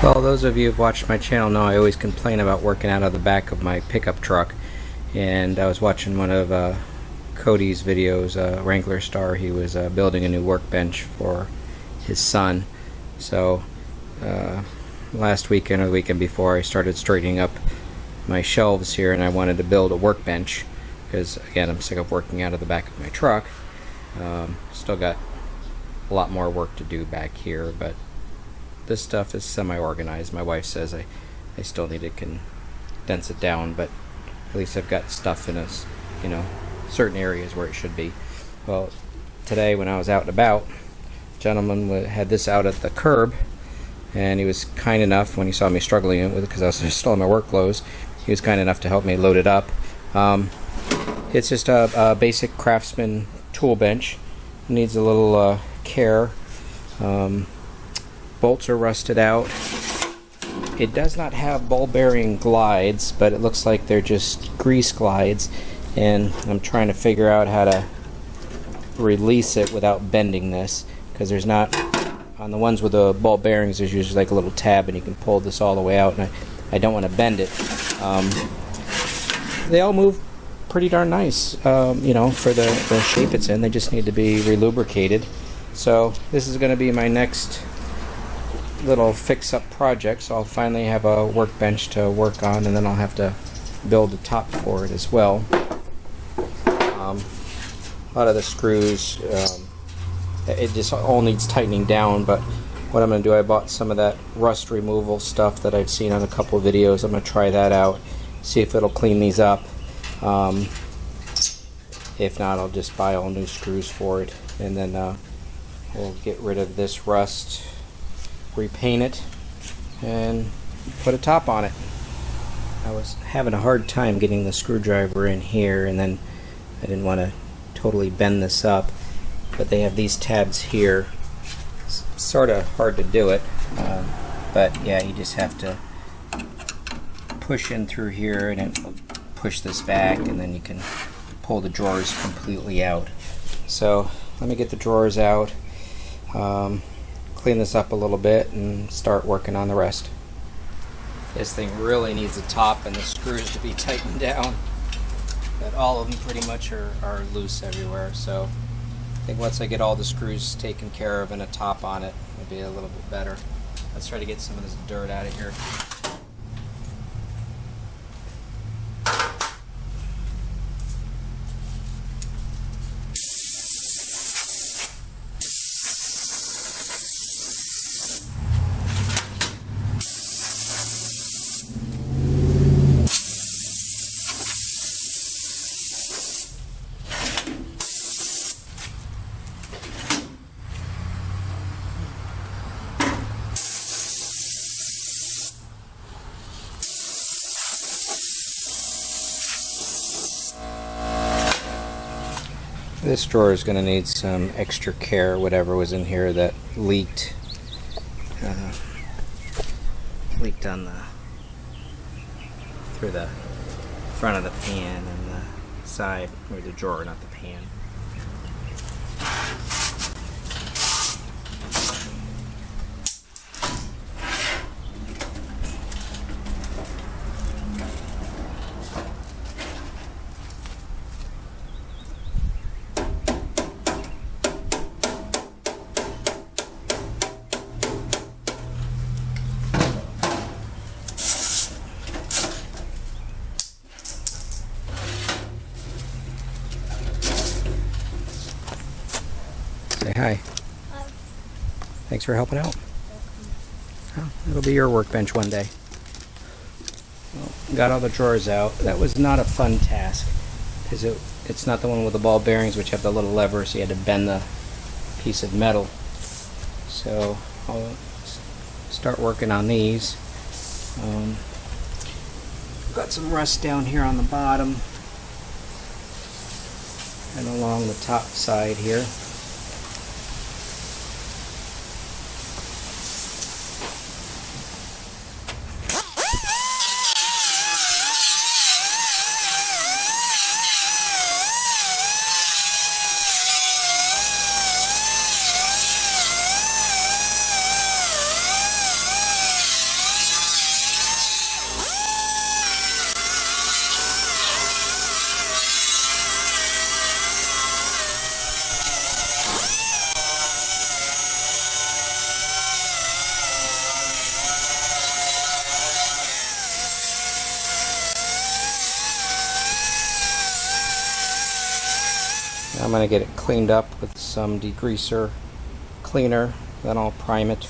Well, those of you who've watched my channel know I always complain about working out of the back of my pickup truck, and I was watching one of Cody's videos, Wrangler Star. He was building a new workbench for his son. So last weekend or the weekend before, I started straightening up my shelves here, and I wanted to build a workbench because, again, I'm sick of working out of the back of my truck. Still got a lot more work to do back here, but this stuff is semi-organized. My wife says I still need to condense it down, but at least I've got stuff in certain areas where it should be. Well, today when I was out and about, a gentleman had this out at the curb, and he was kind enough, when he saw me struggling with it because I was still in my work clothes, he was kind enough to help me load it up. It's just a basic Craftsman tool bench. It needs a little care. Bolts are rusted out. It does not have ball bearing glides, but it looks like they're just grease glides, and I'm trying to figure out how to release it without bending this, because there's not, on the ones with the ball bearings, there's usually like a little tab and you can pull this all the way out, and I don't want to bend it. They all move pretty darn nice, for the shape it's in. They just need to be relubricated. So this is going to be my next little fix-up project. So I'll finally have a workbench to work on, and then I'll have to build a top for it as well. A lot of the screws, it just all needs tightening down, but what I'm going to do, I bought some of that rust removal stuff that I've seen on a couple of videos. I'm going to try that out, see if it'll clean these up. If not, I'll just buy all new screws for it, and then we'll get rid of this rust, repaint it, and put a top on it. I was having a hard time getting the screwdriver in here, and then I didn't want to totally bend this up, but they have these tabs here. It's sort of hard to do it, but yeah, you just have to push in through here, and it will push this back, and then you can pull the drawers completely out. So let me get the drawers out, clean this up a little bit, and start working on the rest. This thing really needs a top and the screws to be tightened down, but all of them pretty much are loose everywhere. So I think once I get all the screws taken care of and a top on it, it'll be a little bit better. Let's try to get some of this dirt out of here. This drawer is going to need some extra care. Whatever was in here that leaked on through the front of the pan and the side, or the drawer, not the pan. Say hi. Hi. Thanks for helping out. Oh, it'll be your workbench one day. Well, got all the drawers out. That was not a fun task, because it's not the one with the ball bearings, which have the little lever, so you had to bend the piece of metal. So I'll start working on these. Got some rust down here on the bottom and along the top side here. going to get it cleaned up with some degreaser cleaner, then I'll prime it.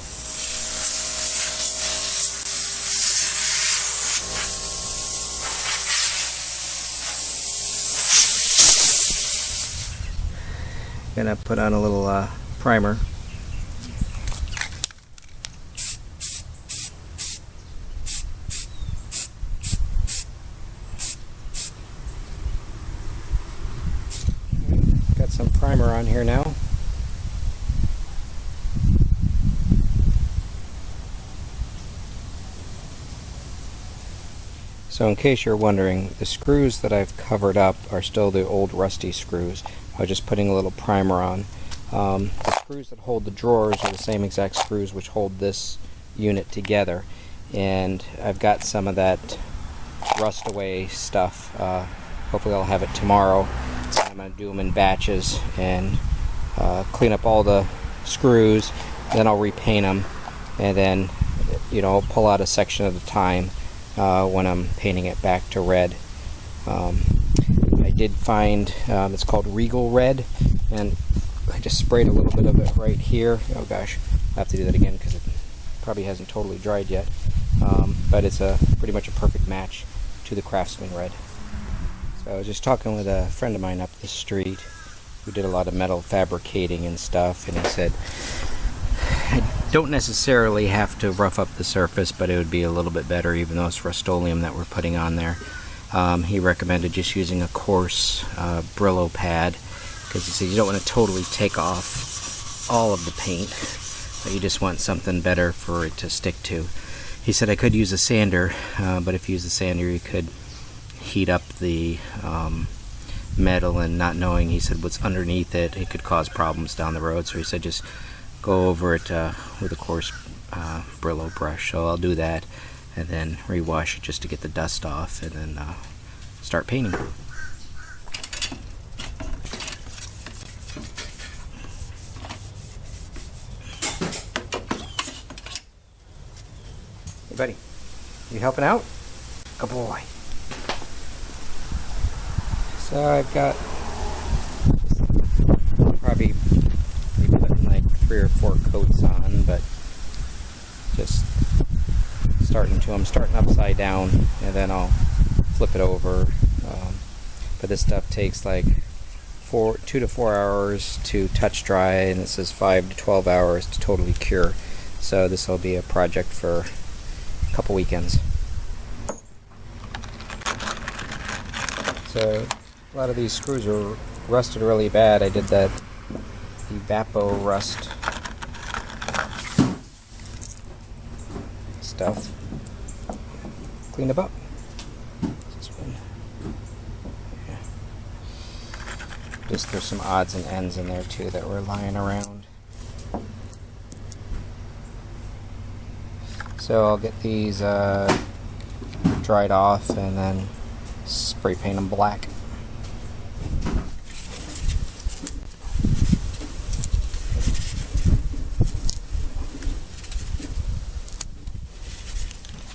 Gonna put on a little primer. Got some primer on here now. So in case you're wondering, the screws that I've covered up are still the old rusty screws. I was just putting a little primer on. The screws that hold the drawers are the same exact screws which hold this unit together. And I've got some of that rust away stuff. Hopefully I'll have it tomorrow. I'm going to do them in batches and clean up all the screws. Then I'll repaint them, and then I'll pull out a section at a time when I'm painting it back to red. I did find it's called Regal Red, and I just sprayed a little bit of it right here. Oh gosh, I have to do that again because it probably hasn't totally dried yet. But it's pretty much a perfect match to the Craftsman Red. So I was just talking with a friend of mine up the street who did a lot of metal fabricating and stuff, and he said, I don't necessarily have to rough up the surface, but it would be a little bit better, even though it's Rust-Oleum that we're putting on there. He recommended just using a coarse Brillo pad, because he said you don't want to totally take off all of the paint, but you just want something better for it to stick to. He said I could use a sander, but if you use a sander you could heat up the metal, and not knowing, he said, what's underneath it, it could cause problems down the road. So he said just go over it with a coarse Brillo brush. So I'll do that and then rewash it just to get the dust off, and then start painting. Hey buddy, you helping out? Good boy. So I've got probably putting like 3 or 4 coats on, but just I'm starting upside down, and then I'll flip it over. But this stuff takes like 2 to 4 hours to touch dry, and it says 5 to 12 hours to totally cure. So this will be a project for a couple weekends. So a lot of these screws are rusted really bad. I did that Evapo rust stuff. Clean them up. This one. Yeah. Just there's some odds and ends in there too that were lying around. So I'll get these dried off and then spray paint them black.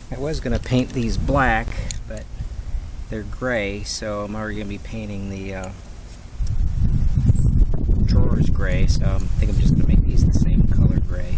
I was going to paint these black, but they're gray, so I'm already going to be painting the drawers gray, so I think I'm just going to make these the same color gray.